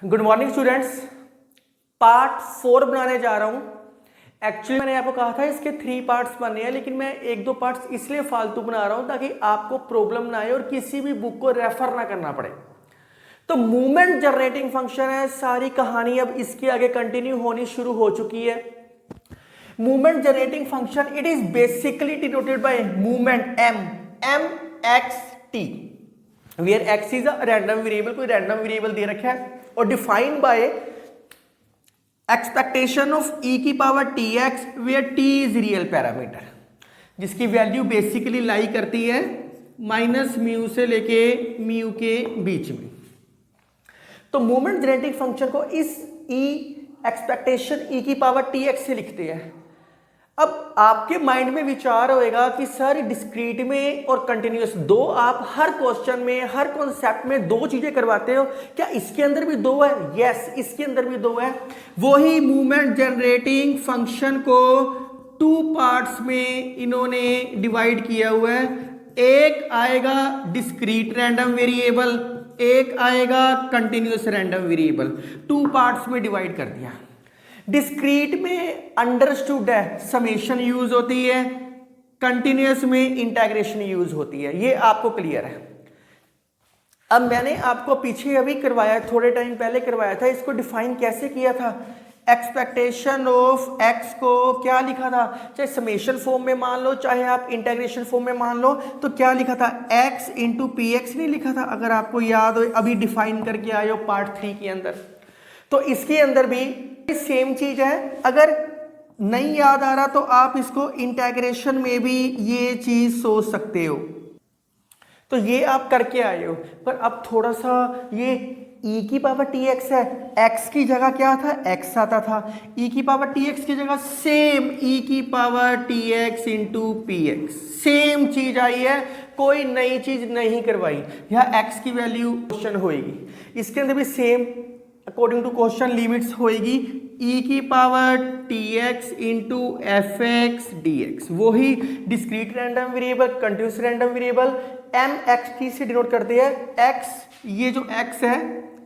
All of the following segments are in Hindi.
Good morning students. पार्ट 4 बनाने जा रहा हूं। एक्चुअली मैंने आपको कहा था इसके 3 पार्ट्स बनने हैं, लेकिन मैं 1-2 पार्ट्स इसलिए फालतू बना रहा हूं ताकि आपको प्रॉब्लम ना आए और किसी भी बुक को रेफर ना करना पड़े। तो मूवमेंट जनरेटिंग फंक्शन है, सारी कहानी अब इसके आगे कंटिन्यू होनी शुरू हो चुकी है। Movement generating function it is basically denoted by movement m x t, where x is a random variable, कोई रैंडम वेरिएबल दे रखा है और defined by expectation of e की power t x where t is real parameter, जिसकी वैल्यू बेसिकली लाई करती है माइनस म्यू से लेके म्यू के बीच में। तो मूवमेंट जनरेटिंग फंक्शन को इस ई एक्सपेक्टेशन ई की पावर टी एक्स से लिखते हैं। अब आपके माइंड में विचार होएगा कि सर डिस्क्रीट में और कंटिन्यूअस दो, आप हर क्वेश्चन में हर कॉन्सेप्ट में 2 चीजें करवाते हो, क्या इसके अंदर भी 2 है? यस, इसके अंदर भी 2 है। वही मूवमेंट जनरेटिंग फंक्शन को 2 पार्ट्स में इन्होंने डिवाइड किया हुआ है। एक आएगा डिस्क्रीट रैंडम वेरिएबल, एक आएगा कंटिन्यूअस रैंडम वेरिएबल। 2 पार्ट्स में डिवाइड कर दिया। डिस्क्रीट में अंडरस्टूड है, समेशन यूज होती है, कंटिन्यूअस में इंटीग्रेशन यूज होती है, ये आपको क्लियर है। अब मैंने आपको पीछे अभी करवाया, थोड़े टाइम पहले करवाया था, इसको डिफाइन कैसे किया था। एक्सपेक्टेशन ऑफ एक्स को क्या लिखा था, चाहे समेशन फॉर्म में मान लो चाहे आप इंटीग्रेशन फॉर्म में मान लो, तो क्या लिखा था, एक्स इंटू पी एक्स नहीं लिखा था, अगर आपको याद हो, अभी डिफाइन करके आए हो पार्ट 3 के अंदर। तो इसके अंदर भी सेम चीज है। अगर नहीं याद आ रहा तो आप इसको इंटीग्रेशन में भी ये चीज सोच सकते हो। तो ये आप करके आए हो, पर अब थोड़ा सा ये e की पावर टी एक्स है, x की जगह क्या था, x आता था, e की पावर टी एक्स की जगह सेम e की power t x into P x, same चीज आई है, कोई नई चीज नहीं करवाई। यहाँ x की वैल्यू क्वेश्चन होएगी, इसके अंदर भी same according to question limits होएगी e की power t x into f x d x. वही discrete random variable, continuous random variable m x t से डिनोट करते हैं। x, ये जो x है,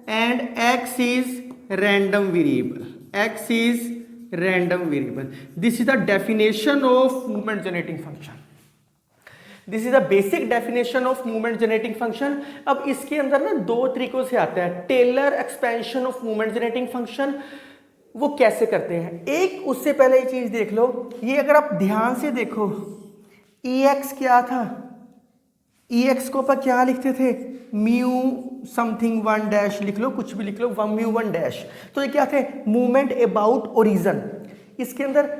and x is random variable, x is random variable. This is the definition of movement generating function, this is the basic definition of movement generating function. अब इसके अंदर ना 2 तरीकों से आता है Taylor expansion of movement generating function. वो कैसे करते हैं, एक उससे पहले ये चीज देख लो, ये अगर आप ध्यान से देखो, ex क्या था, ex को अपन क्या लिखते थे, म्यू समथिंग 1 डैश लिख लो, कुछ भी लिख लो, 1 म्यू 1 डैश। तो ये क्या थे, मूवमेंट अबाउट ओरिजन। इसके अंदर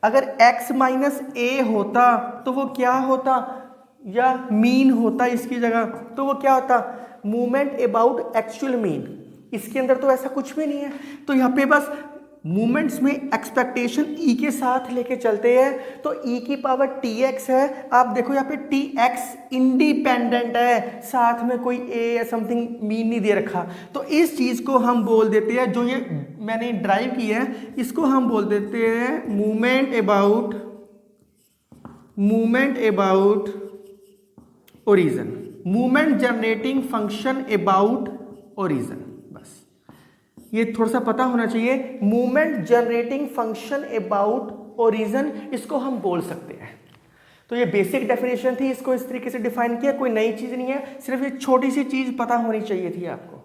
अगर x माइनस ए होता तो वो क्या होता, या मीन होता इसकी जगह, तो वो क्या होता, मूवमेंट अबाउट एक्चुअल मीन। इसके अंदर तो ऐसा कुछ भी नहीं है, तो यहाँ पे बस मूवमेंट्स में एक्सपेक्टेशन e के साथ लेके चलते हैं। तो e की पावर टी एक्स है, आप देखो यहाँ पे टी एक्स इंडिपेंडेंट है, साथ में कोई a या समथिंग मीन नहीं दे रखा। तो इस चीज को हम बोल देते हैं, जो ये मैंने ड्राइव किया है, इसको हम बोल देते हैं movement about origin, movement generating function about origin. बस ये थोड़ा सा पता होना चाहिए, movement generating function about origin, इसको हम बोल सकते हैं। तो ये बेसिक डेफिनेशन थी, इसको इस तरीके से डिफाइन किया, कोई नई चीज नहीं है, सिर्फ ये छोटी सी चीज पता होनी चाहिए थी आपको।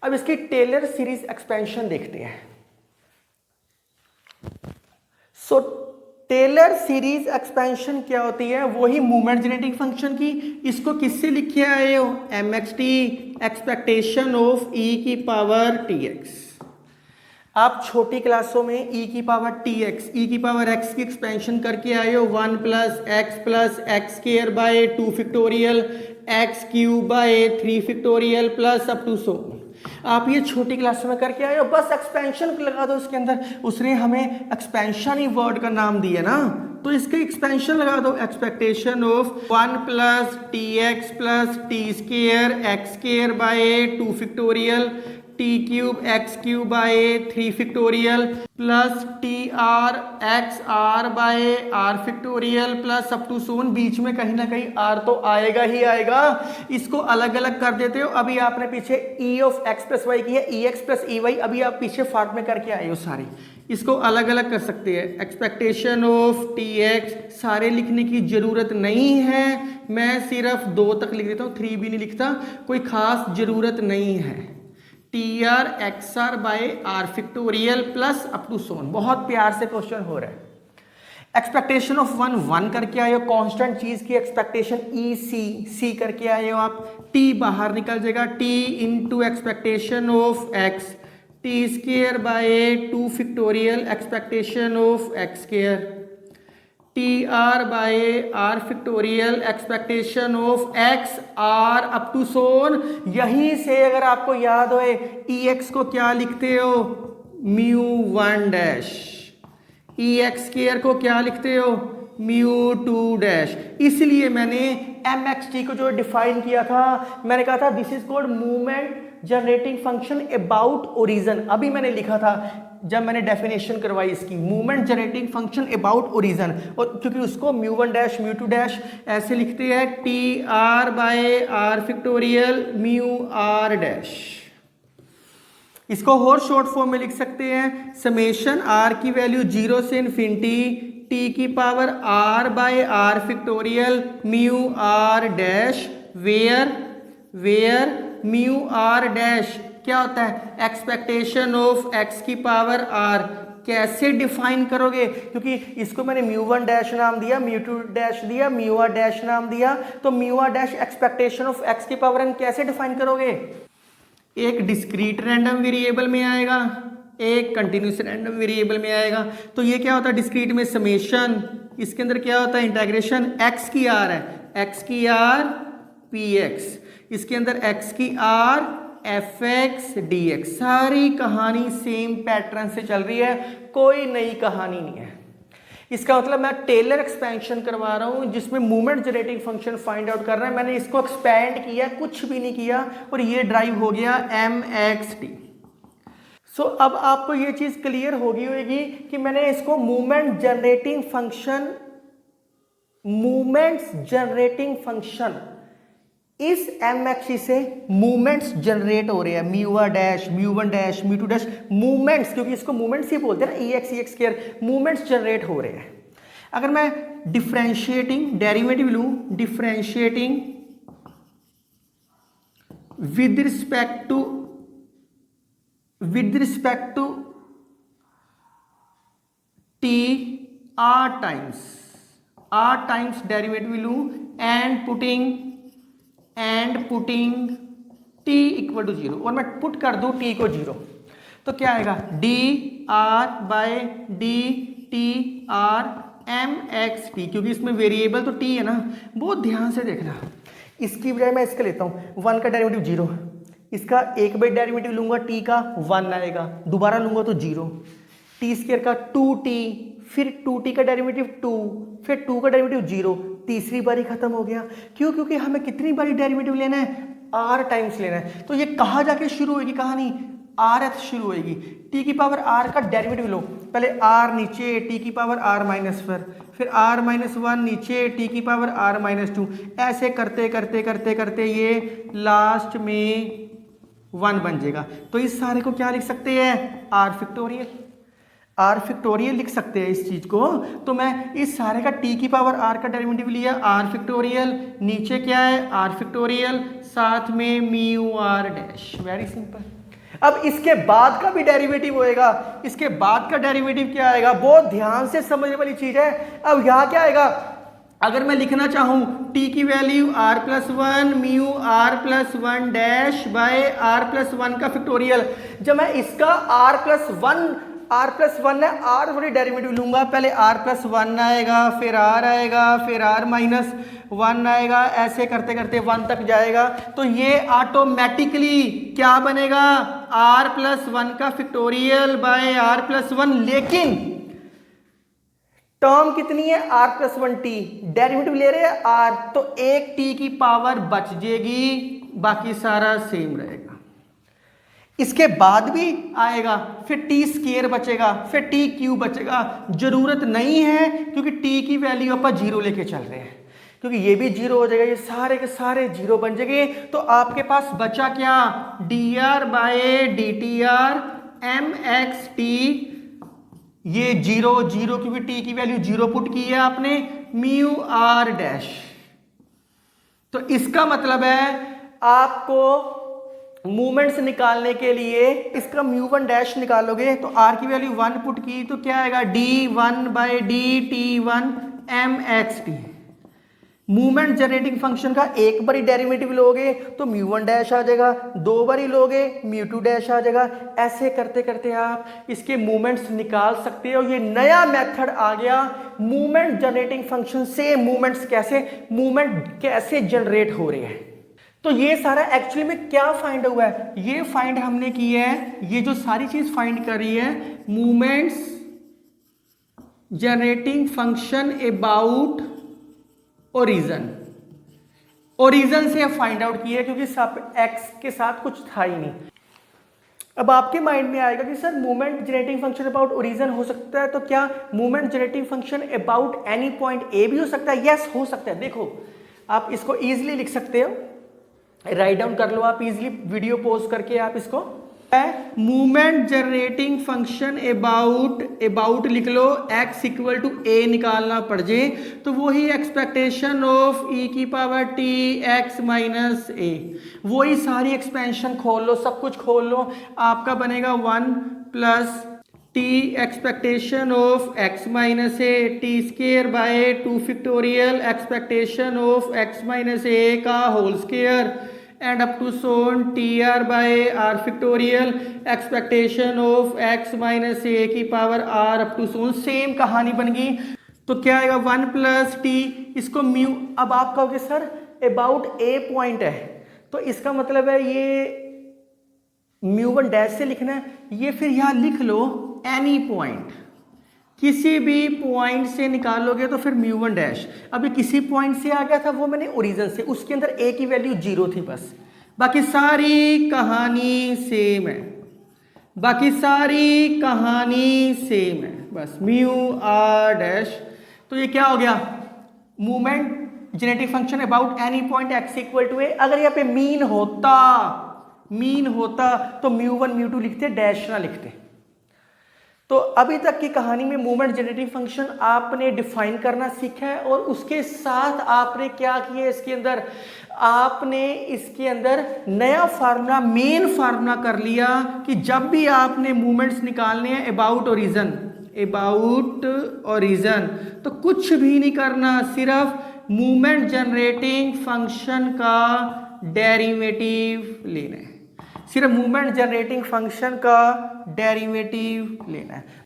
अब इसकी टेलर सीरीज एक्सपेंशन देखते हैं। सो टेलर सीरीज एक्सपेंशन क्या होती है, वही मूवमेंट जनरेटिंग फंक्शन की। इसको किससे लिखे आए हो, m x t, expectation of e की पावर टी एक्स। आप छोटी क्लासों में ई की पावर टी एक्स, ई की पावर एक्स की एक्सपेंशन करके आए हो, 1 plus x square by 2 factorial, x cube by 3 factorial plus up to so. आप ये छोटी क्लासों में करके आए हो, बस एक्सपेंशन लगा दो इसके अंदर। उसने हमें एक्सपेंशन ही वर्ड का नाम दिया ना, तो इसके एक्सपेंशन लगा दो, expectation of 1 plus t x plus t square x square by 2 factorial t cube x cube by 3 factorial plus t r x r by r factorial plus up to so on, बीच में कहीं ना कहीं आर तो आएगा ही आएगा। इसको अलग अलग कर देते हो। अभी आपने पीछे e of x plus y की है, e x plus e y, अभी आप पीछे फार्ट में करके आए हो सारी, इसको अलग अलग कर सकते हैं। एक्सपेक्टेशन ऑफ टी एक्स सारे लिखने की जरूरत नहीं है, मैं सिर्फ 2 तक लिख देता हूँ, 3 भी नहीं लिखता, कोई खास जरूरत नहीं है। T r x r by r factorial plus up to so on, बहुत प्यार से क्वेश्चन हो रहा है। एक्सपेक्टेशन ऑफ 1 करके आए हो, कांस्टेंट चीज की एक्सपेक्टेशन ई सी करके आए हो आप, टी बाहर निकल जाएगा, t into expectation of x t square by 2 factorial expectation of x square t r by r factorial expectation of x r up to so on. यहीं से अगर आपको याद होए ई एक्स को क्या लिखते हो, म्यू 1 डैश, ई एक्स स्केयर को क्या लिखते हो, म्यू 2 डैश। इसलिए मैंने एम एक्स टी को जो डिफाइन किया था, मैंने कहा था this is called movement generating function about origin. अभी मैंने लिखा था जब मैंने डेफिनेशन करवाई इसकी, movement generating function about origin, और क्योंकि उसको म्यू 1 डैश म्यू 2 डैश ऐसे लिखते हैं, t r by r factorial mu are dash. इसको और शॉर्ट फॉर्म में लिख सकते हैं, समेशन आर की वैल्यू 0 से इन्फिनिटी टी की power r by r factorial mu are dash, where mu are dash क्या होता है, एक्सपेक्टेशन ऑफ एक्स की पावर आर। कैसे डिफाइन करोगे, क्योंकि इसको मैंने म्यू 1 डैश नाम दिया, म्यू 2 डैश दिया, म्यू आर डैश नाम दिया, तो mu are dash expectation of x की पावर एन कैसे डिफाइन करोगे, एक डिस्क्रीट रैंडम वेरिएबल में आएगा, एक कंटिन्यूस रैंडम वेरिएबल में आएगा। तो ये क्या होता है डिस्क्रीट में, समेशन, इसके अंदर क्या होता है इंटीग्रेशन, एक्स की आर है, एक्स की आर पी एक्स, इसके अंदर एक्स की R F x d x. सारी कहानी सेम पैटर्न से चल रही है, कोई नई कहानी नहीं है। इसका मतलब मैं टेलर एक्सपेंशन करवा रहा हूं जिसमें movement generating function find out कर रहा है, मैंने इसको एक्सपैंड किया, कुछ भी नहीं किया, और ये ड्राइव हो गया एम एक्स टी। सो अब आपको ये चीज क्लियर होगी होगी कि मैंने इसको movement generating function, movements generating function, इस एम एक्सी से मूवमेंट्स जनरेट हो रहे हैं, mu are dash, mu 1 dash, mu 2 dash, movements, क्योंकि इसको मूवमेंट्स ही बोलते हैं ना, e x square, movements generate हो रहे हैं। अगर मैं डिफरेंशिएटिंग डेरिवेटिव लूं, differentiating with respect to t r times derivative लूं and putting t equal to 0, और मैं पुट कर दूं t को 0, तो क्या आएगा, d are by D T R M x t, क्योंकि इसमें वेरिएबल तो t है ना। बहुत ध्यान से देखना, इसकी बजाय मैं इसका लेता हूं 1 का डेरिवेटिव 0, इसका एक बार डेरिवेटिव लूंगा t का 1 आएगा, दोबारा लूंगा तो 0, टी स्क्वायर का 2t, फिर 2t का डेरिवेटिव 2, फिर 2 का डेरिवेटिव 0, तीसरी बारी खत्म हो गया। क्यों, क्योंकि हमें कितनी बारी डेरिवेटिव लेना है, r टाइम्स लेना है। तो ये कहाँ जाके शुरू होगी कहानी, rth शुरू होगी। t की पावर r का डेरिवेटिव लो, पहले r नीचे t की पावर r माइनस फिर r माइनस 1 नीचे t की पावर r माइनस 2, ऐसे करते करते करते करते ये लास्ट में 1 बन जाएगा। तो इस सारे को क्या लिख सकते हैं, r फैक्टोरियल लिख सकते हैं इस चीज को। तो मैं इस सारे का t की पावर r का डेरिवेटिव लिया, r फैक्टोरियल, नीचे क्या है r फैक्टोरियल, साथ में mu r dash, very simple. अब इसके बाद का भी डेरिवेटिव होएगा, इसके बाद का डेरिवेटिव क्या आएगा, बहुत ध्यान से समझने वाली चीज है। अब यहां क्या आएगा, अगर मैं लिखना चाहूं t की value r+1 mu r+1 dash by r+1 का फैक्टोरियल, जब मैं इसका r+1 है, r थोड़ी डेरिवेटिव लूंगा, पहले r+1 आएगा, फिर r आएगा, फिर r-1 आएगा, ऐसे करते करते 1 तक जाएगा। तो ये ऑटोमेटिकली क्या बनेगा, r+1 का फैक्टोरियल बाय r+1, लेकिन टर्म कितनी है, r+1t, डेरिवेटिव ले रहे हैं r, तो एक t की पावर बच जाएगी, बाकी सारा सेम रहेगा। इसके बाद भी आएगा, फिर टी स्केयर बचेगा, फिर टी क्यूब बचेगा। जरूरत नहीं है क्योंकि टी की वैल्यू अपन जीरो लेके चल रहे हैं, क्योंकि ये भी जीरो हो जाएगा, ये सारे के सारे जीरो बन जाएंगे। तो आपके पास बचा क्या, d are by D T R M x t, ये जीरो जीरो क्योंकि टी की वैल्यू जीरो पुट की है आपने, म्यू आर डैश। तो इसका मतलब है आपको मूवमेंट्स निकालने के लिए इसका म्यू वन डैश निकालोगे तो आर की वैल्यू वन पुट की तो क्या आएगा, d one by D t one m x t. Movement generating function का एक बारी डेरिवेटिव लोगे तो म्यू वन डैश आ जाएगा, दो बारी लोगे म्यू टू डैश आ जाएगा। ऐसे करते करते आप इसके मूवमेंट्स निकाल सकते हो। ये नया मेथड आ गया मूवमेंट जनरेटिंग फंक्शन से मूवमेंट्स कैसे जनरेट हो रहे हैं। तो ये सारा एक्चुअली में क्या फाइंड हुआ है, ये फाइंड हमने की है, ये जो सारी चीज फाइंड करी है movements generating function about origin. Origin से फाइंड आउट किया क्योंकि सब एक्स के साथ कुछ था ही नहीं। अब आपके माइंड में आएगा कि sir movement generating function about origin हो सकता है, तो क्या movement generating function about any point A भी हो सकता है? यस हो सकता है। देखो आप इसको इजीली लिख सकते हो, राइट डाउन कर लो आप इजीली, वीडियो पॉज करके आप इसको मूवमेंट जनरेटिंग फंक्शन अबाउट लिख लो, x इक्वल टू ए निकालना पड़ जाए तो वही एक्सपेक्टेशन ऑफ e की पावर t x माइनस ए, वही सारी एक्सपेंशन खोल लो, सब कुछ खोल लो, आपका बनेगा 1 प्लस t expectation of x minus a t square by 2 factorial expectation of x minus a का whole square and up to so on tr by r factorial expectation of x minus a की power r up to so on। Same कहानी बन गई। तो क्या आएगा 1 प्लस टी, इसको म्यू, अब आप कहोगे सर अबाउट ए पॉइंट है तो इसका मतलब है ये म्यू वन डैश से लिखना है, ये फिर यहां लिख लो एनी पॉइंट, किसी भी पॉइंट से निकालोगे तो फिर म्यू वन डैश। अभी किसी पॉइंट से आ गया था वो मैंने ओरिजिन से, उसके अंदर ए की वैल्यू जीरो थी बस, बाकी सारी कहानी सेम है, बाकी सारी कहानी सेम है, बस म्यू आर डैश। तो ये क्या हो गया, movement genetic function about any point x equal to a. अगर यहाँ पे मीन होता तो म्यू वन म्यू टू लिखते, डैश ना लिखते। तो अभी तक की कहानी में मूवमेंट जनरेटिंग फंक्शन आपने डिफाइन करना सीखा है और उसके साथ आपने क्या किया, इसके अंदर आपने इसके अंदर नया फार्मूला, मेन फार्मूला कर लिया कि जब भी आपने मूवमेंट्स निकालने हैं अबाउट ओरिजिन तो कुछ भी नहीं करना, सिर्फ मूवमेंट जनरेटिंग फंक्शन का डेरिवेटिव लेना है, सिर्फ मूवमेंट जनरेटिंग फंक्शन का डेरिवेटिव लेना है।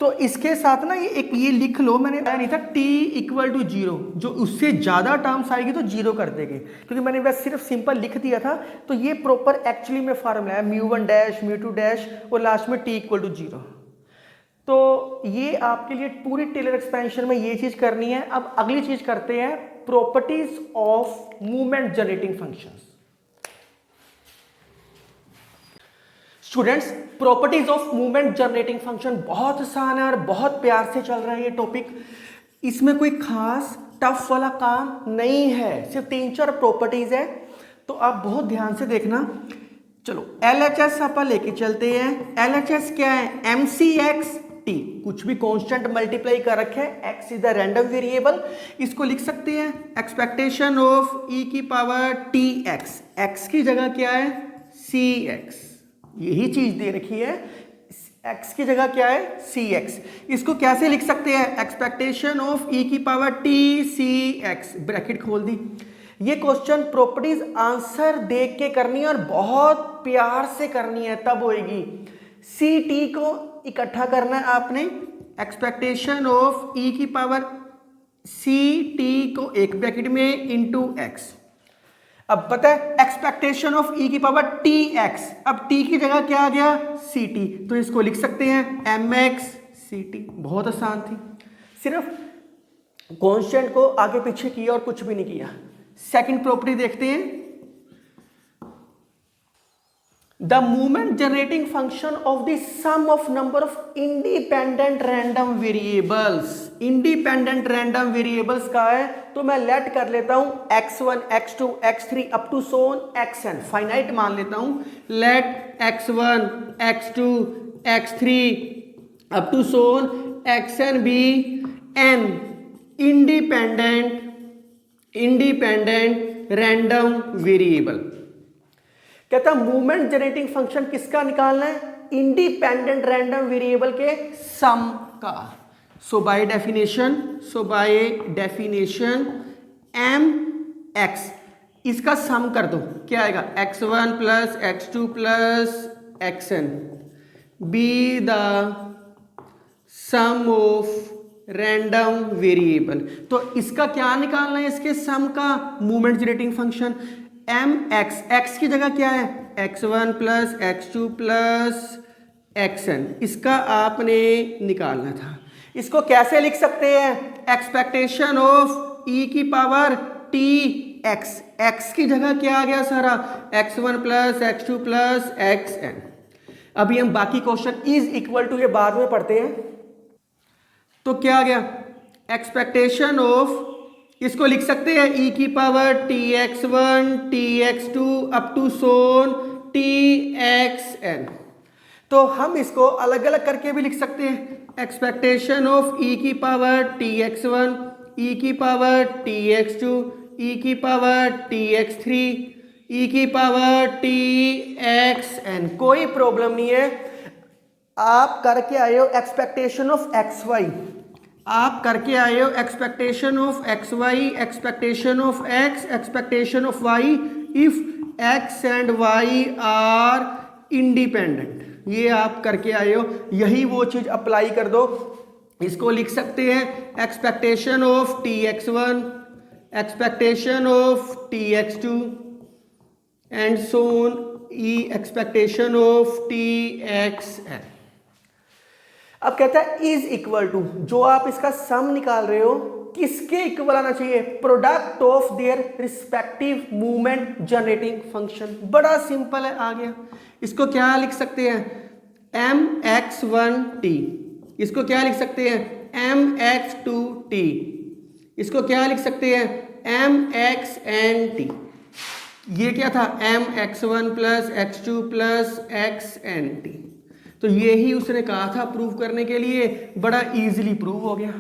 तो इसके साथ ना ये लिख लो, मैंने बताया नहीं था t इक्वल टू जीरो, जो उससे ज्यादा टर्म्स आएगी तो जीरो कर देंगे, क्योंकि मैंने बस सिर्फ सिंपल लिख दिया था। तो ये प्रॉपर एक्चुअली में फार्मूला है, mu one dash mu two dash और लास्ट में t इक्वल टू जीरो। तो ये आपके लिए पूरी टेलर एक्सपेंशन में ये चीज करनी है। अब अगली चीज करते हैं, properties of movement generating functions. Students, properties of movement generating function बहुत आसान है और बहुत प्यार से चल रहा है ये टॉपिक। इसमें कोई खास टफ वाला काम नहीं है, सिर्फ 3-4 प्रॉपर्टीज है, तो आप बहुत ध्यान से देखना। चलो LHS अपन लेके चलते हैं। LHS क्या है, MCX T, कुछ भी कांस्टेंट मल्टीप्लाई कर रखे है, x is the random variable, इसको लिख सकते हैं एक्सपेक्टेशन ऑफ e की पावर tx, x की जगह क्या है cx, यही चीज दे रखी है, x की जगह क्या है cx। इसको कैसे लिख सकते हैं, एक्सपेक्टेशन ऑफ e की पावर t cx, ब्रैकेट खोल दी। ये क्वेश्चन प्रॉपर्टीज आंसर देख के करनी है और बहुत प्यार से करनी है, तब होएगी। सी टी को इकट्ठा करना है आपने, एक्सपेक्टेशन ऑफ e की पावर सी टी को एक ब्रैकेट में इंटू एक्स। अब पता है एक्सपेक्टेशन ऑफ e की पावर टी एक्स, अब t की जगह क्या आ गया सी टी, तो इसको लिख सकते हैं एम एक्स सी टी। बहुत आसान थी, सिर्फ कॉन्स्टेंट को आगे पीछे किया और कुछ भी नहीं किया। सेकंड प्रॉपर्टी देखते हैं, the movement generating function of the sum of number of independent random variables. Independent random variables का है तो मैं लेट कर लेता हूं x1 x2 x3 up to so on xn, finite मान लेता हूं। Let x1 x2 x3 up to so on xn be n independent random variable. कहता मूवमेंट जनरेटिंग फंक्शन किसका निकालना है? इंडिपेंडेंट रैंडम वेरिएबल के सम का। So by definition m x, इसका सम कर दो, क्या आएगा? x1 plus x2 plus xn be the sum of random variable. तो इसका क्या निकालना है? इसके सम का movement generating function M x, x की जगह क्या है? x1 plus x2 plus xn, इसका आपने निकालना था। इसको कैसे लिख सकते हैं? एक्सपेक्टेशन ऑफ e की पावर टी एक्स, एक्स की जगह क्या आ गया सारा? x1 plus x2 plus xn। अभी हम बाकी क्वेश्चन इज इक्वल टू ये बाद में पढ़ते हैं। तो क्या आ गया? एक्सपेक्टेशन ऑफ, इसको लिख सकते हैं e की power tx1 tx2 up to so on txn। तो हम इसको अलग अलग करके भी लिख सकते हैं। एक्सपेक्टेशन ऑफ e की पावर tx1, e की पावर tx2, e की पावर tx3, e की पावर txn। कोई प्रॉब्लम नहीं है। आप करके आए हो एक्सपेक्टेशन ऑफ xy, आप करके आए हो expectation of xy, expectation of x, expectation of y if x and y are independent, ये आप करके आए हो। यही वो चीज अप्लाई कर दो। इसको लिख सकते हैं expectation of tx1, expectation of tx2 and so on e expectation of txn। अब कहता है इज इक्वल टू, जो आप इसका सम निकाल रहे हो किसके इक्वल आना चाहिए? Product of their respective movement generating function. बड़ा सिंपल है, आ गया। इसको क्या लिख सकते हैं? mx1t, इसको क्या लिख सकते हैं? mx2t, इसको क्या लिख सकते हैं? mxnt। ये क्या था? mx1 plus x2 plus xnt। तो ये ही उसने कहा था प्रूव करने के लिए, बड़ा इजीली प्रूव हो गया,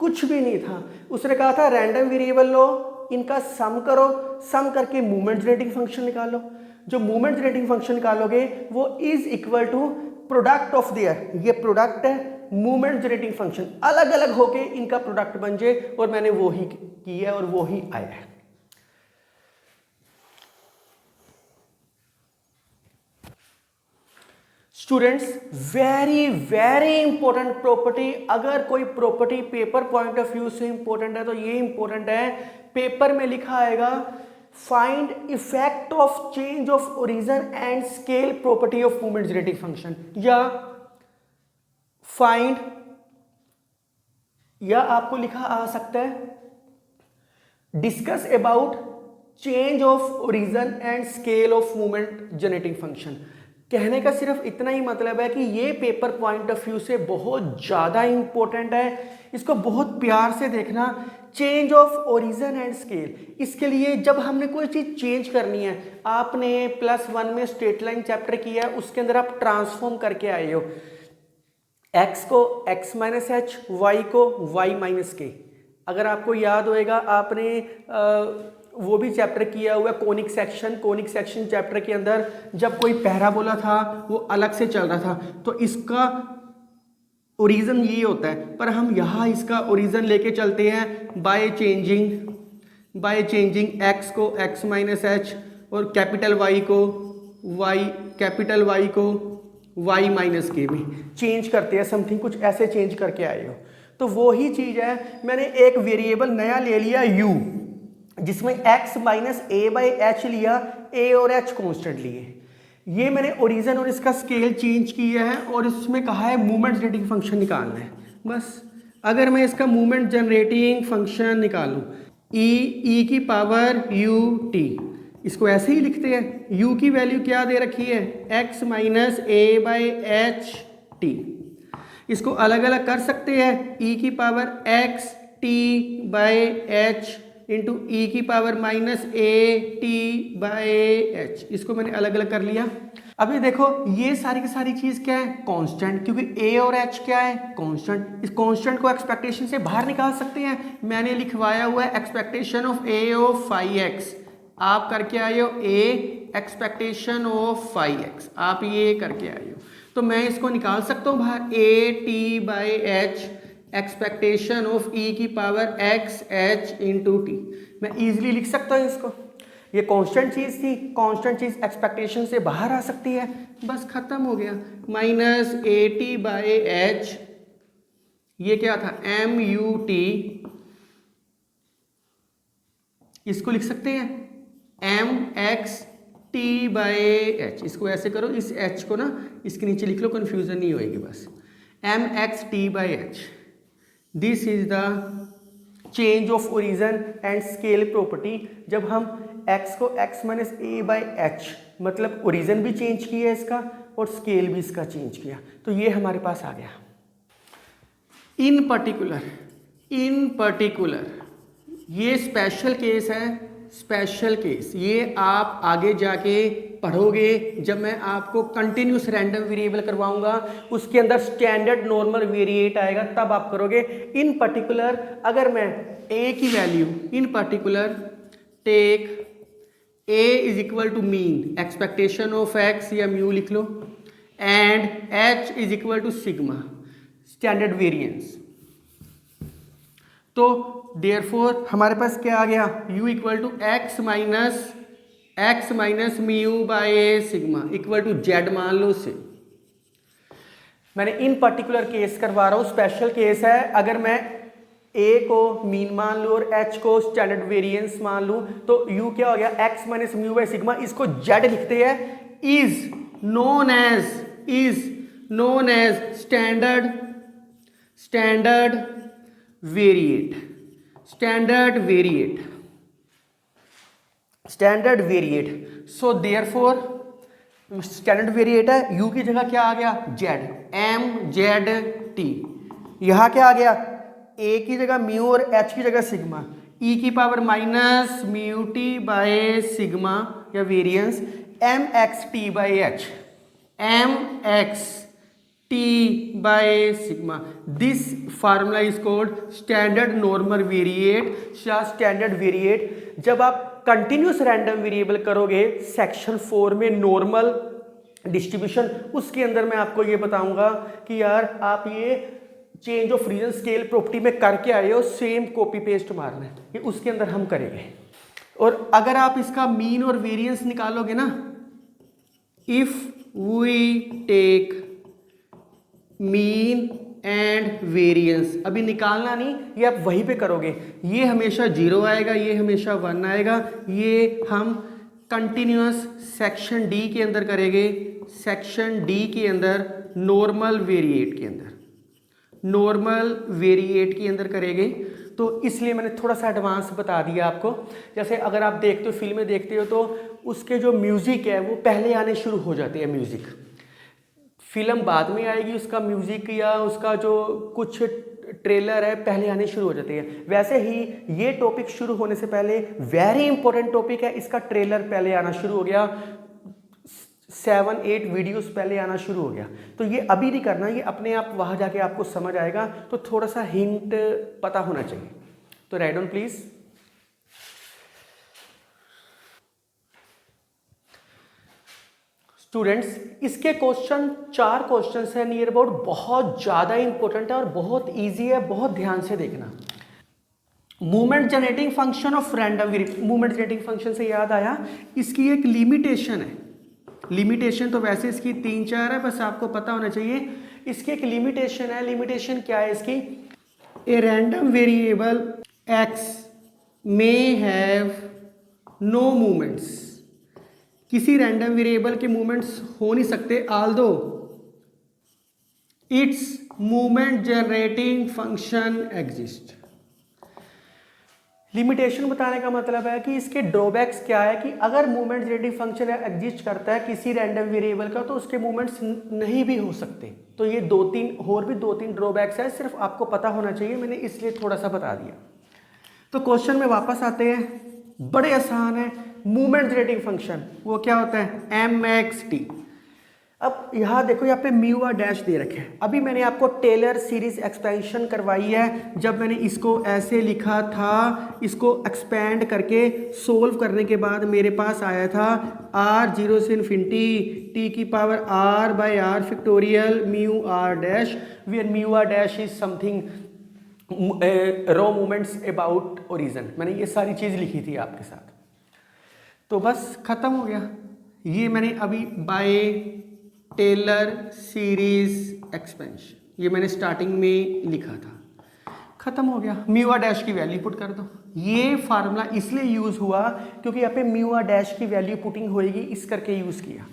कुछ भी नहीं था। उसने कहा था रैंडम वेरिएबल लो, इनका सम करो, सम करके मूवमेंट जनरेटिंग फंक्शन निकालो। जो मूवमेंट जनरेटिंग फंक्शन निकालोगे वो is equal to product of their, ये प्रोडक्ट है मूवमेंट जनरेटिंग फंक्शन, अलग अलग होके इनका प्रोडक्ट बन जाए। और मैंने वो ही की है और वो ही आया है। Students, very very important property. अगर कोई property paper point of view से इंपॉर्टेंट है तो ये इंपॉर्टेंट है। पेपर में लिखा आएगा find effect of change of origin and scale property of movement generating function, या फाइंड, या आपको लिखा आ सकता है discuss about change of origin and scale of movement generating function. कहने का सिर्फ इतना ही मतलब है कि ये पेपर पॉइंट ऑफ व्यू से बहुत ज़्यादा इंपॉर्टेंट है। इसको बहुत प्यार से देखना। Change of origin and scale, इसके लिए जब हमने कोई चीज़ चेंज करनी है, आपने +1 में स्ट्रेट लाइन चैप्टर किया है, उसके अंदर आप ट्रांसफॉर्म करके आए हो। x को x माइनस एच, y को y माइनस के। अगर आपको याद होएगा, आपने वो भी चैप्टर किया हुआ है कोनिक सेक्शन चैप्टर के अंदर, जब कोई पैराबोला था वो अलग से चल रहा था तो इसका ओरिजिन ये होता है, पर हम यहाँ इसका ओरिजिन लेके चलते हैं बाय चेंजिंग x को x माइनस एच और कैपिटल Y को y माइनस के में चेंज करते हैं। समथिंग कुछ ऐसे चेंज करके आए हो। तो वो ही चीज़ है, मैंने एक वेरिएबल नया ले लिया u, जिसमें x minus a by H लिया, a और h कॉन्स्टेंट लिए। ये मैंने ओरिजिन और इसका स्केल चेंज किया है और इसमें कहा है मूवमेंट जनरेटिंग फंक्शन निकालना है। बस अगर मैं इसका मूवमेंट जनरेटिंग फंक्शन निकालूं, e की पावर u t, इसको ऐसे ही लिखते हैं, u की वैल्यू क्या दे रखी है, x minus a by h t. इसको अलग अलग कर सकते हैं, e की power x t by h into e की power minus a t by h. इसको मैंने अलग अलग कर लिया। अभी देखो ये सारी की सारी चीज़ क्या है, कांस्टेंट, क्योंकि ए और एच क्या है, कांस्टेंट। इस कांस्टेंट को एक्सपेक्टेशन से बाहर निकाल सकते हैं। मैंने लिखवाया हुआ है expectation of A of five x, आप करके आए हो ए एक्सपेक्टेशन ऑफ फाइव एक्स, आप ये करके आए हो। तो मैं इसको निकाल सकता हूँ बाहर, a t by h expectation of e की power x h into t. मैं इजीली लिख सकता हूँ इसको। ये कांस्टेंट चीज़ थी, कांस्टेंट चीज़ एक्सपेक्टेशन से बाहर आ सकती है, बस खत्म हो गया। Minus a t by H, ये क्या था, एम यू टी, इसको लिख सकते हैं m x t by h. इसको ऐसे करो, इस एच को ना इसके नीचे लिख लो, कन्फ्यूजन नहीं होएगी बस। M x t by h, this is the change of origin and scale property. जब हम x को x minus a by h, मतलब ओरिजन भी चेंज किया इसका और स्केल भी इसका चेंज किया, तो ये हमारे पास आ गया। इन पर्टिकुलर ये स्पेशल केस है, स्पेशल केस। ये आप आगे जाके पढ़ोगे जब मैं आपको कंटिन्यूस रैंडम वेरिएबल करवाऊंगा, उसके अंदर स्टैंडर्ड नॉर्मल वेरिएट आएगा, तब आप करोगे। इन पर्टिकुलर अगर मैं a की value, in particular take a is equal to mean expectation of x या म्यू लिख लो, and h is equal to sigma standard variance, तो देयरफॉर हमारे पास क्या आ गया, u equal to x minus mu by sigma equal to z मान लो से। मैंने इन पर्टिकुलर केस करवा रहा हूँ, स्पेशल केस है। अगर मैं a को मीन मान लूँ और h को स्टैंडर्ड वेरिएंस मान लूँ, तो u क्या हो गया, x minus mu by sigma, इसको z लिखते हैं, is known as standard variate. So therefore standard variate है, u की जगह क्या आ गया, z, एम जेड टी। यहां क्या आ गया, a की जगह म्यू और h की जगह सिग्मा, e की power minus mu t by sigma या variance, m x t by h, m x t by sigma. This formula is called standard normal variate या स्टैंडर्ड वेरिएट। जब आप कंटिन्यूस रैंडम वेरिएबल करोगे सेक्शन 4 में नॉर्मल डिस्ट्रीब्यूशन, उसके अंदर मैं आपको ये बताऊंगा कि यार आप ये change of region scale property में करके आए हो, सेम कॉपी पेस्ट मारना है, ये उसके अंदर हम करेंगे। और अगर आप इसका मीन और वेरिएंस निकालोगे ना, if we take mean and variance, अभी निकालना नहीं, ये आप वहीं पे करोगे, ये हमेशा 0 आएगा, ये हमेशा 1 आएगा। ये हम कंटिन्यूअस सेक्शन डी के अंदर करेंगे, सेक्शन डी के अंदर नॉर्मल वेरिएट के अंदर करेंगे। तो इसलिए मैंने थोड़ा सा एडवांस बता दिया आपको। जैसे अगर आप देखते हो, फिल्में देखते हो, तो उसके जो म्यूज़िक है वो पहले आने शुरू हो जाते हैं। म्यूज़िक फिल्म बाद में आएगी, उसका म्यूज़िक या उसका जो कुछ ट्रेलर है पहले आने शुरू हो जाते हैं। वैसे ही ये टॉपिक शुरू होने से पहले वेरी इंपॉर्टेंट टॉपिक है, इसका ट्रेलर पहले आना शुरू हो गया, 7-8 वीडियोस पहले आना शुरू हो गया। तो ये अभी नहीं करना, ये अपने आप वहाँ जाके आपको समझ आएगा। तो थोड़ा सा हिंट पता होना चाहिए। तो राइट डाउन प्लीज। स्टूडेंट्स, इसके क्वेश्चन 4 क्वेश्चन है नियर अबाउट, बहुत ज़्यादा इंपॉर्टेंट है और बहुत ईजी है, बहुत ध्यान से देखना। Movement generating function of random variable, movement generating function से याद आया, इसकी एक लिमिटेशन है। लिमिटेशन तो वैसे इसकी 3-4 है, बस आपको पता होना चाहिए। इसकी एक लिमिटेशन है। लिमिटेशन क्या है इसकी, a random variable x may have no movements, किसी रैंडम वेरिएबल के मूवमेंट्स हो नहीं सकते, although its movement generating function exist. लिमिटेशन बताने का मतलब है कि इसके ड्रॉबैक्स क्या है कि अगर मूवमेंट जनरेटिंग फंक्शन एग्जिस्ट करता है किसी रैंडम वेरिएबल का तो उसके मूवमेंट्स नहीं भी हो सकते। तो ये दो तीन ड्रॉबैक्स है, सिर्फ आपको पता होना चाहिए, मैंने इसलिए थोड़ा सा बता दिया। तो क्वेश्चन में वापस आते हैं, बड़े आसान है। मूवमेंट जनरेटिंग फंक्शन वो क्या होता है, mxt। अब यहाँ देखो, यहाँ पे म्यू और डैश दे रखे हैं। अभी मैंने आपको टेलर सीरीज एक्सपेंशन करवाई है। जब मैंने इसको ऐसे लिखा था, इसको एक्सपेंड करके सोल्व करने के बाद मेरे पास आया था r 0 से इन्फिनिटी t की power r by r factorial mu r dash, where mu r dash is something raw movements about origin. मैंने ये सारी चीज़ लिखी थी आपके साथ। तो बस ख़त्म हो गया। ये मैंने अभी बाय टेलर सीरीज एक्सपेंशन ये मैंने स्टार्टिंग में लिखा था, खत्म हो गया। म्यू आर डैश की वैल्यू पुट कर दो। ये फार्मूला इसलिए यूज हुआ क्योंकि यहाँ पे म्यू आर डैश की वैल्यू पुटिंग होएगी, इस करके यूज किया।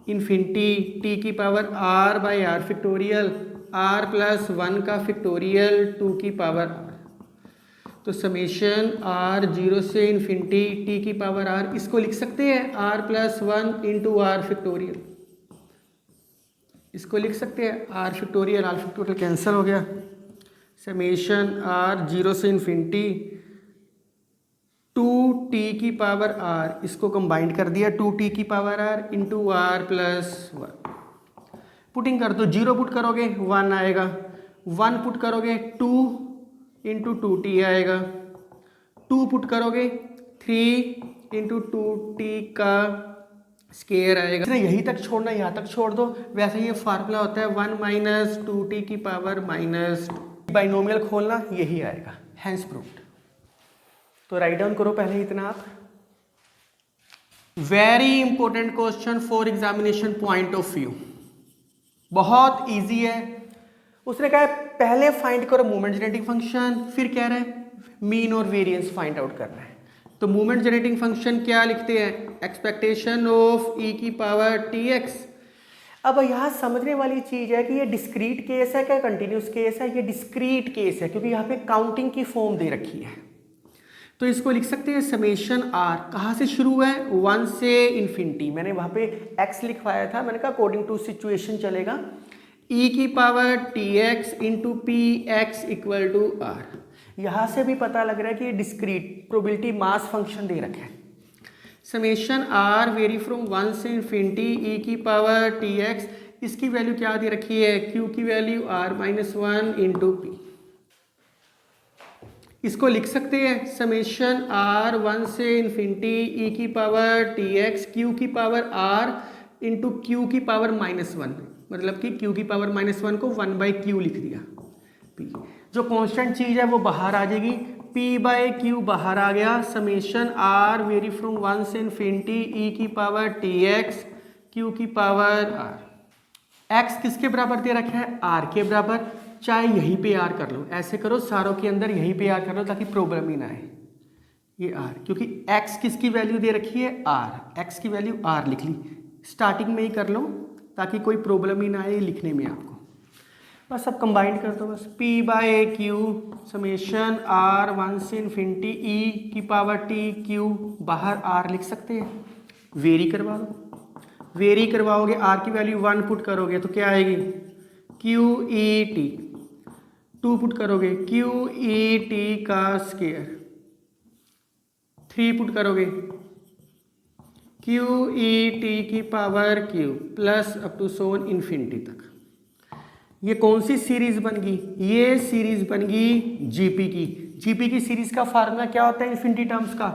इन्फिनिटी टी की power R by R factorial R plus 1 का फैक्टोरियल 2 की पावर आर। तो समेशन आर 0 से इन्फिनिटी टी की पावर आर, इसको लिख सकते हैं R plus 1 into R factorial. इसको लिख सकते हैं आर फैक्टोरियल कैंसिल हो गया। समेशन आर 0 से इन्फिनिटी 2t की पावर आर, इसको कंबाइंड कर दिया 2t की power R into R plus 1। Putting कर दो, 0 पुट करोगे 1 आएगा, 1 पुट करोगे 2 इंटू 2t आएगा, 2 पुट करोगे 3 इंटू 2t का स्केयर आएगा। यहीं तक छोड़ना, यहाँ तक छोड़ दो। वैसे ये फार्मूला होता है 1 माइनस 2t की पावर माइनस 2। बाइनोमियल खोलना यही आएगा, हैंस प्रूव्ड। तो राइट डाउन करो पहले इतना आप। Very important question for examination point of view, बहुत इजी है। उसने कहा है पहले फाइंड करो मूवमेंट जनरेटिंग फंक्शन, फिर कह रहा है मीन और वेरिएंस फाइंड आउट करना है। तो मूवमेंट जनरेटिंग फंक्शन क्या लिखते हैं, एक्सपेक्टेशन ऑफ e की पावर tx। अब यहाँ समझने वाली चीज़ है कि ये डिस्क्रीट केस है क्या कंटिन्यूस केस है। ये डिस्क्रीट केस है क्योंकि यहाँ पे काउंटिंग की फॉर्म दे रखी है। तो इसको लिख सकते हैं समेशन r, कहाँ से शुरू है 1 से इन्फिनिटी। मैंने वहाँ पे x लिखवाया था, मैंने कहा अकॉर्डिंग टू सिचुएशन चलेगा। e की power tx into P X equal to r। यहाँ से भी पता लग रहा है कि ये डिस्क्रीट प्रोबेबिलिटी मास फंक्शन दे रखा है। समेशन r वेरी फ्रॉम 1 से इन्फिनिटी e की पावर tx, इसकी वैल्यू क्या दे रखी है, q की value r minus 1 into P. इसको लिख सकते हैं समेशन r 1 से इन्फिनिटी e की पावर tx q की पावर r इंटू q की पावर माइनस 1, मतलब कि q की पावर माइनस 1 को 1 बाई क्यू लिख दिया। p जो कांस्टेंट चीज़ है वो बाहर आ जाएगी, p बाई क्यू बाहर आ गया। समेशन r वेरी फ्रॉम 1 से इन्फिनिटी e की पावर tx q की पावर r। x किसके बराबर दे रखा है, r के बराबर। चाहे यहीं पे r कर लो, ऐसे करो सारों के अंदर यहीं पे r कर लो ताकि प्रॉब्लम ही ना आए। ये r, क्योंकि x किसकी वैल्यू दे रखी है r, x की वैल्यू r लिख ली। स्टार्टिंग में ही कर लो ताकि कोई प्रॉब्लम ही ना आए लिखने में आपको। बस अब कंबाइंड कर दो, बस p by Q summation r 1 से इन्फिनिटी e की पावर t q, बाहर r लिख सकते हैं। वेरी करवा दो, वेरी करवाओगे r की वैल्यू 1 पुट करोगे तो क्या आएगी q e t, 2 पुट करोगे q e t का स्केयर, 3 पुट करोगे q e t की power q plus up to so on infinity तक। ये कौन सी सीरीज बन गई, ये सीरीज बन गई जीपी की। जीपी की सीरीज का फार्मूला क्या होता है इन्फिनिटी टर्म्स का,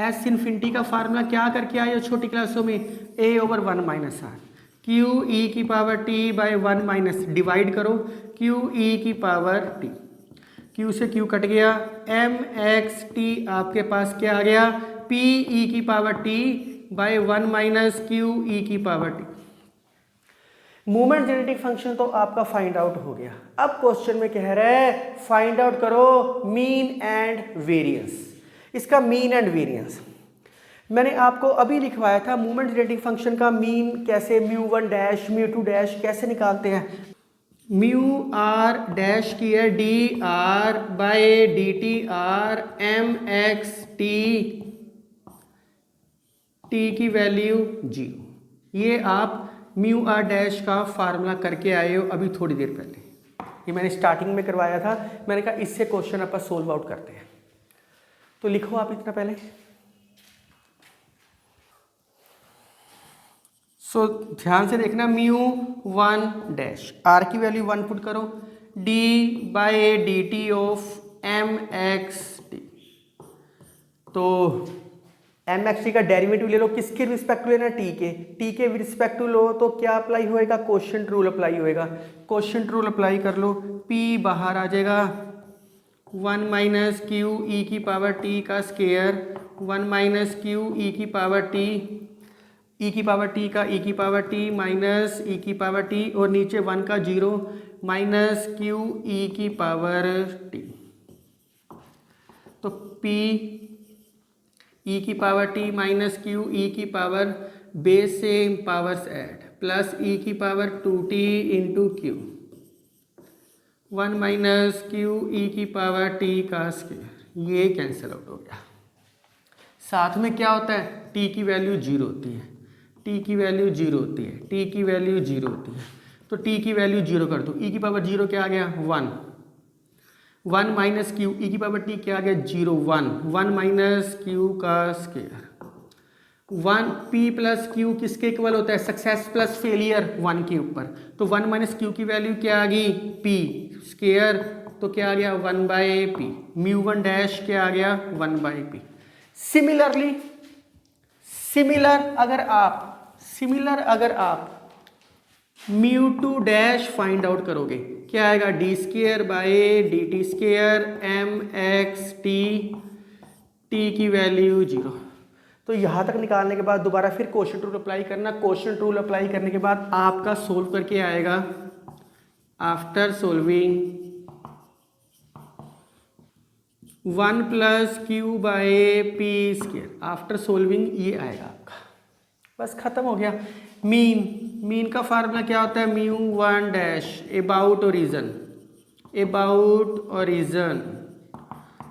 एस इन्फिनिटी का फार्मूला क्या करके आए हो छोटी क्लासों में, a over 1 minus r, q e की power t by 1 minus, divide करो क्यू ई की पावर t, q से q कट गया, एम एक्स टी आपके पास क्या आ गया, p e की power t by 1 minus q e की power t। Movement genetic function तो आपका फाइंड आउट हो गया। अब क्वेश्चन में कह रहा है फाइंड आउट करो मीन एंड वेरिएंस। इसका मीन एंड वेरिएंस मैंने आपको अभी लिखवाया था। मूवमेंट जेनेटिक फंक्शन का मीन कैसे, म्यू 1 डैश म्यू 2 डैश कैसे निकालते हैं। म्यू आर डैश की है D are by D T R M x T, T की वैल्यू 0। ये आप म्यू आर डैश का फार्मूला करके आए हो अभी थोड़ी देर पहले, ये मैंने स्टार्टिंग में करवाया था। मैंने कहा इससे क्वेश्चन अपन सोल्व आउट करते हैं, तो लिखो आप इतना पहले। सो ध्यान से देखना, म्यू 1 डैश, आर की वैल्यू 1 पुट करो, D by D T of M x T. तो एम एक्स टी का डेरिवेटिव ले लो, किसके रिस्पेक्ट लेना, टी के रिस्पेक्ट लो, तो क्या अप्लाई होएगा, क्वोशिएंट रूल अप्लाई होएगा। क्वोशिएंट रूल अप्लाई कर लो, पी बाहर आ जाएगा 1 माइनस क्यू ई की पावर टी का स्केयर, 1 माइनस क्यू ई की पावर टी, ई की पावर टी का ई की पावर टी माइनस ई की पावर टी, और नीचे 1 का 0 माइनस क्यू ई की पावर टी। तो पी ई की power T minus q e की पावर, बेस से पावर्स ऐड, प्लस ई की power 2t into Q, 1 minus q e की पावर टी का स्क्वायर, ये कैंसिल आउट हो गया। साथ में क्या होता है, t की वैल्यू 0 होती है, t की वैल्यू 0 होती है, t की वैल्यू 0 होती है, तो t की वैल्यू 0 कर दो, e की पावर 0 क्या आ गया 1, 1 माइनस क्यू ई की पावर t क्या आ गया 0, 1 माइनस क्यू का स्क्वायर, 1 p प्लस क्यू किसके इक्वल होता है, सक्सेस प्लस फेलियर 1 के ऊपर, तो 1 माइनस क्यू की वैल्यू क्या आ गई p स्क्वायर, तो क्या आ गया 1 बाई पी, म्यू 1 डैश क्या आ गया 1 बाई पी। सिमिलर अगर आप म्यू 2 डैश फाइंड आउट करोगे, क्या आएगा D square by D T square M x T, T की वैल्यू 0। तो यहाँ तक निकालने के बाद दोबारा फिर क्वोशिएंट रूल अप्लाई करना, क्वोशिएंट रूल अप्लाई करने के बाद आपका सोल्व करके आएगा, after solving 1 plus Q by P square, after solving ये आएगा आपका, बस खत्म हो गया। मीन का फार्मूला क्या होता है, म्यू 1 डैश अबाउट ओरिजिन,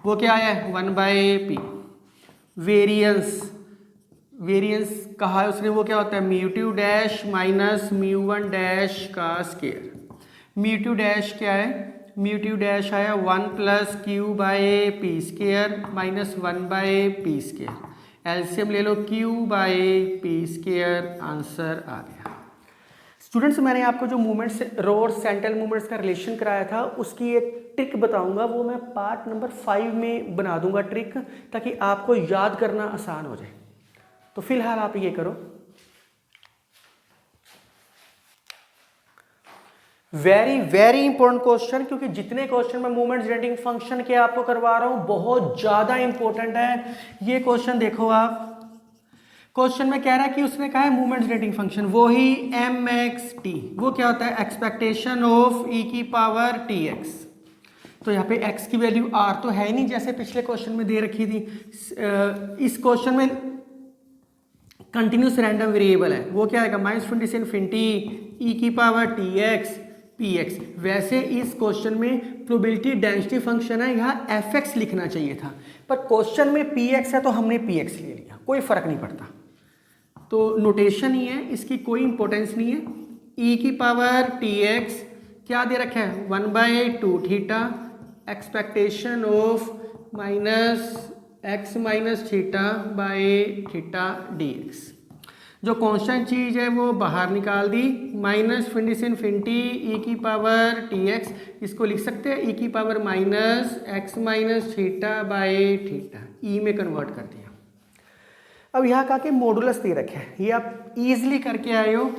वो क्या है 1 बाय पी। वेरिएंस कहा है उसने, वो क्या होता है mu 2 dash minus mu 1 dash का स्क्वायर। म्यू 2 डैश क्या है, म्यू 2 डैश आया 1 plus Q by P square minus 1 by P square, LCM ले लो q by P square, answer आ गया। स्टूडेंट्स मैंने आपको जो मूवमेंट्स, रो और सेंट्रल मूवमेंट्स का रिलेशन कराया था, उसकी एक ट्रिक बताऊंगा, वो मैं पार्ट नंबर 5 में बना दूंगा ट्रिक, ताकि आपको याद करना आसान हो जाए। तो फिलहाल आप ये करो, वेरी इंपॉर्टेंट क्वेश्चन, क्योंकि जितने क्वेश्चन मैं मूवमेंट जनरेटिंग फंक्शन के आपको करवा रहा हूं बहुत ज्यादा इंपॉर्टेंट है। ये क्वेश्चन देखो आप, क्वेश्चन में कह रहा है कि उसने कहा है मूवमेंट जनरेटिंग फंक्शन, वो ही एम एक्स टी, वो क्या होता है एक्सपेक्टेशन ऑफ ई की पावर टी एक्स। तो यहाँ पे x की वैल्यू r तो है ही नहीं, जैसे पिछले क्वेश्चन में दे रखी थी। इस क्वेश्चन में कंटिन्यूस रैंडम वेरिएबल है, वो क्या आएगा -20 से इन्फिनिटी ई की power t x P x. वैसे इस क्वेश्चन में प्रोबेबिलिटी डेंसिटी फंक्शन है, यहाँ एफ एक्स लिखना चाहिए था, पर क्वेश्चन में पी एक्स है तो हमने पी एक्स ले लिया, कोई फर्क नहीं पड़ता। तो नोटेशन ही है, इसकी कोई इंपॉर्टेंस नहीं है। ई की पावर टी एक्स क्या दे रखा है 1/2 theta, expectation of minus x minus theta by theta D x. जो कांस्टेंट चीज़ है वो बाहर निकाल दी, -20 से इन्फिनिटी ई की पावर टी एक्स, इसको लिख सकते हैं ई की power minus x minus theta by theta, e में कन्वर्ट कर दिया। अब यहाँ का के मॉडुलस दे रखे हैं, ये आप इजीली करके आए हो।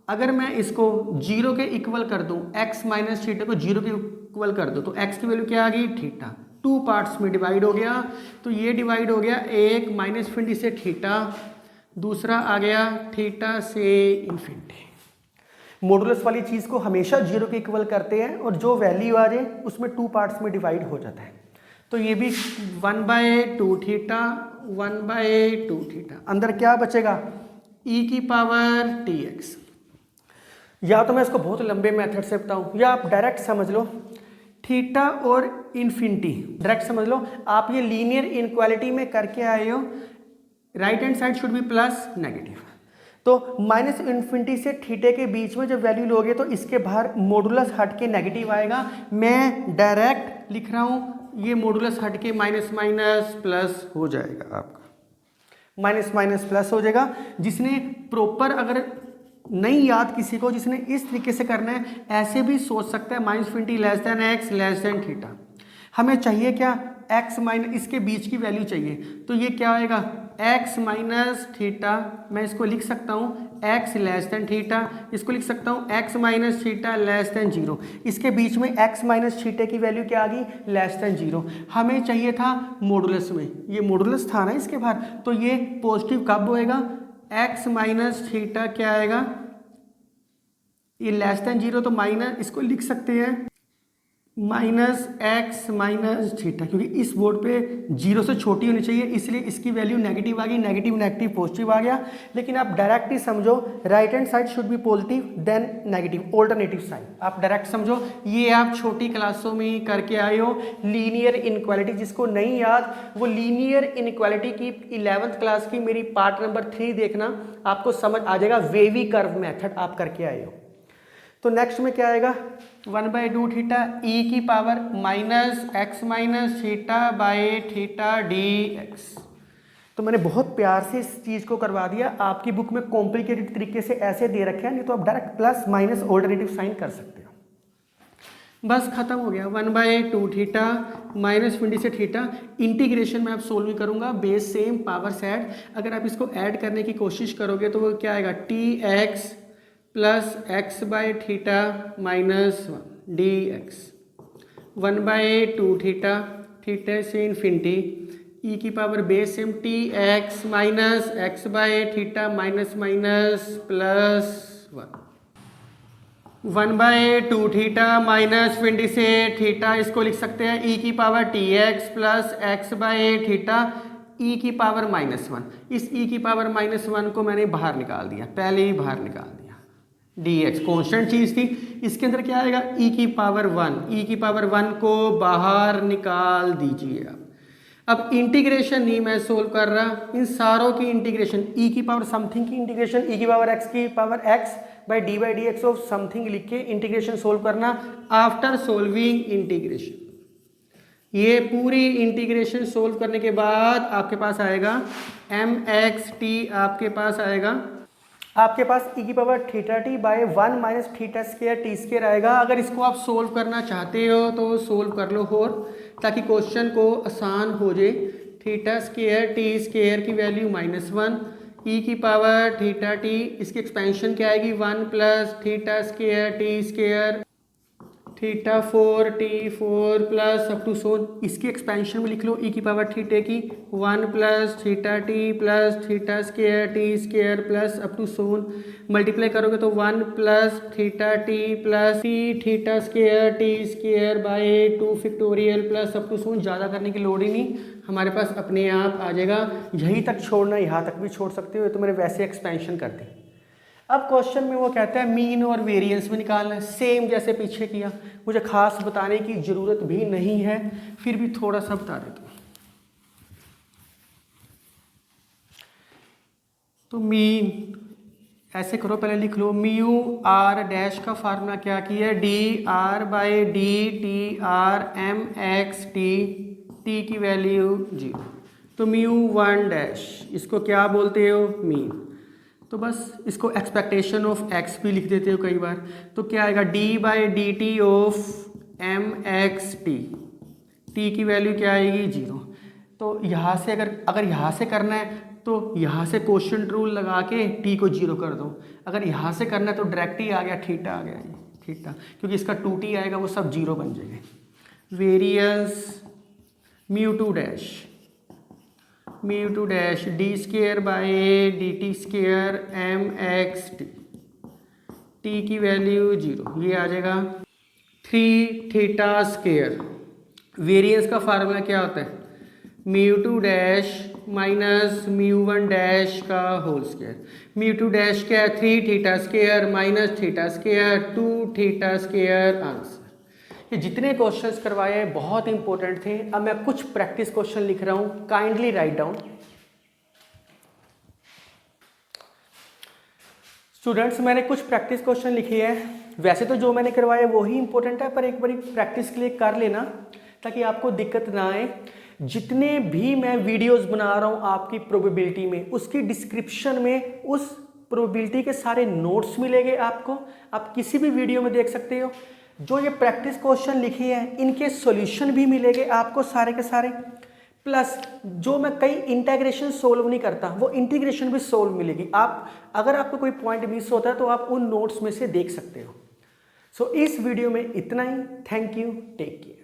अगर मैं इसको 0 के इक्वल कर दूं, x माइनस थीटा को 0 के इक्वल कर दो, तो x की वैल्यू क्या आ गई थीटा, 2 पार्ट्स में डिवाइड हो गया। तो ये डिवाइड हो गया, एक -20 से थीटा, दूसरा आ गया थीटा से इन्फिनिटी। मॉडुलस वाली चीज़ को हमेशा 0 के इक्वल करते हैं, और जो वैल्यू आ जाए उसमें 2 पार्ट्स में डिवाइड हो जाता है। तो ये भी 1/2 थीटा 1/2 थीटा, अंदर क्या बचेगा e की पावर टी एक्स। या तो मैं इसको बहुत लंबे मेथड से बताऊं या आप डायरेक्ट समझ लो, थीटा और इन्फिनिटी डायरेक्ट समझ लो। आप ये लीनियर इनक्वालिटी में करके आए हो, right hand side should B plus negative. तो माइनस इन्फिनिटी से थीटे के बीच में जब वैल्यू लोगे तो इसके बाहर मॉडुलस हट के नेगेटिव आएगा। मैं डायरेक्ट लिख रहा हूँ, ये मॉडुलस हट के माइनस माइनस प्लस हो जाएगा, आपका माइनस माइनस प्लस हो जाएगा। जिसने प्रॉपर अगर नहीं याद किसी को, जिसने इस तरीके से करना है, ऐसे भी सोच सकता है minus infinity less than x less than theta. हमें चाहिए क्या, एक्स माइनस इसके बीच की वैल्यू चाहिए, तो ये क्या आएगा एक्स माइनस थीटा। मैं इसको लिख सकता हूँ एक्स लेस देन थीटा, इसको लिख सकता हूँ x minus theta less than zero. इसके बीच में एक्स माइनस थीटा की वैल्यू क्या आ गई, लेस देन जीरो। हमें चाहिए था मॉडुलस में, ये मॉडुलस था ना इसके बाहर, तो ये पॉजिटिव कब होएगा, एक्स माइनस थीटा क्या आएगा, ये लेस देन जीरो, तो माइनस इसको लिख सकते हैं माइनस एक्स माइनस थीटा, क्योंकि इस बोर्ड पे जीरो से छोटी होनी चाहिए, इसलिए इसकी वैल्यू नेगेटिव आ गई, नेगेटिव नेगेटिव पॉजिटिव आ गया। लेकिन आप डायरेक्ट ही समझो, right hand side should be positive then negative, alternative sign. आप डायरेक्ट समझो, ये आप छोटी क्लासों में करके आए हो लीनियर इनक्वालिटी। जिसको नहीं याद वो लीनियर इनक्वालिटी की 11th क्लास की मेरी पार्ट नंबर 3 देखना, आपको समझ आ जाएगा। वेवी कर्व मेथड आप करके आए हो। तो नेक्स्ट में क्या आएगा, 1/2 थीटा ई की power minus x minus theta by theta D x. तो मैंने बहुत प्यार से इस चीज़ को करवा दिया। आपकी बुक में कॉम्प्लिकेटेड तरीके से ऐसे दे रखे हैं, नहीं तो आप direct plus minus alternative sign कर सकते हो। बस खत्म हो गया, 1/2 थीटा माइनस इन्फिनिटी से थीटा। इंटीग्रेशन में आप सोल्व नहीं करूंगा, बेस सेम पावर सेट। अगर आप इसको ऐड करने की कोशिश करोगे तो वो क्या आएगा, t x plus x by theta minus d x, 1/2 theta, theta से इन्फिनिटी ई की power base same t x minus x by theta minus minus plus 1/2 theta minus infinity से थीटा, इसको लिख सकते हैं ई की power t x plus x by theta e की पावर -1। इस ई की पावर -1 को मैंने बाहर निकाल दिया, पहले ही बाहर निकाल दिया। dx कॉन्स्टेंट चीज थी, इसके अंदर क्या आएगा e की पावर 1, e की पावर 1 को बाहर निकाल दीजिए आप। अब इंटीग्रेशन नहीं मैं सोल्व कर रहा, इन सारों की इंटीग्रेशन, e की पावर समथिंग की इंटीग्रेशन, e की power x by D by D x of something लिख के इंटीग्रेशन सोल्व करना। आफ्टर सोल्विंग इंटीग्रेशन, ये पूरी इंटीग्रेशन सोल्व करने के बाद आपके पास आएगा mxt, आपके पास आएगा, आपके पास e की power theta T by 1 minus theta square T square आएगा। अगर इसको आप सोल्व करना चाहते हो तो सोल्व कर लो और, ताकि क्वेश्चन को आसान हो जाए। थीटा स्क्वायर टी स्क्वायर की वैल्यू -1, e की पावर थीटा टी, इसकी एक्सपेंशन क्या आएगी 1 plus theta square T square theta 4 t 4 plus up to so on. इसकी एक्सपेंशन में लिख लो e की पावर थीटा की 1 plus theta t plus theta square T square plus up to so on. Multiply करोगे तो 1 plus theta t plus t theta square T square by 2 factorial plus up to so on. ज़्यादा करने की लोड़ ही नहीं, हमारे पास अपने आप आ जाएगा। यहीं तक छोड़ना, यहाँ तक भी छोड़ सकते हो, तो मैंने वैसे एक्सपेंशन कर दी। अब क्वेश्चन में वो कहता है मीन और वेरिएंस में निकालना है, सेम जैसे पीछे किया। मुझे खास बताने की ज़रूरत भी नहीं है, फिर भी थोड़ा सा बता देता हूँ। तो मीन ऐसे करो, पहले लिख लो म्यू आर डैश का फार्मूला क्या किया है, D R by D T R M x T, T की वैल्यू 0। तो म्यू 1 डैश, इसको क्या बोलते हो मीन। तो बस इसको एक्सपेक्टेशन ऑफ एक्स भी लिख देते हो कई बार। तो क्या आएगा D by D T of M x T, T की वैल्यू क्या आएगी 0। तो यहाँ से अगर यहाँ से करना है तो यहाँ से क्वोशिएंट रूल लगा के टी को 0 कर दो। अगर यहाँ से करना है तो डायरेक्ट ही आ गया थीटा, आ गया ये थीटा, क्योंकि इसका 2t आएगा वो सब 0 बन जाएंगे। Variance mu 2 dash, mu 2 dash d square by D T square M x T, T की वैल्यू 0, ये आ जाएगा 3 थीटा स्क्वायर। वेरिएंस का फार्मूला क्या होता है mu 2 dash minus mu one dash का whole square, mu two dash क्या है 3 theta square minus theta square 2 theta square answer. ये जितने क्वेश्चंस करवाए हैं बहुत इंपॉर्टेंट थे। अब मैं कुछ प्रैक्टिस क्वेश्चन लिख रहा हूँ, काइंडली राइट डाउन। स्टूडेंट्स मैंने कुछ प्रैक्टिस क्वेश्चन लिखे हैं, वैसे तो जो मैंने करवाया वही इंपॉर्टेंट है, पर एक बार प्रैक्टिस के लिए कर लेना ताकि आपको दिक्कत ना आए। जितने भी मैं वीडियोस बना रहा हूँ आपकी प्रोबेबिलिटी में, उसकी डिस्क्रिप्शन में उस प्रोबेबिलिटी के सारे नोट्स मिलेंगे आपको, आप किसी भी वीडियो में देख सकते हो। जो ये प्रैक्टिस क्वेश्चन लिखे हैं इनके सॉल्यूशन भी मिलेंगे आपको सारे के सारे, प्लस जो मैं कई इंटीग्रेशन सोल्व नहीं करता वो इंटीग्रेशन भी सोल्व मिलेगी। आप अगर आपको कोई पॉइंट मिस होता है तो आप उन नोट्स में से देख सकते हो। सो इस वीडियो में इतना ही। Thank you, take care.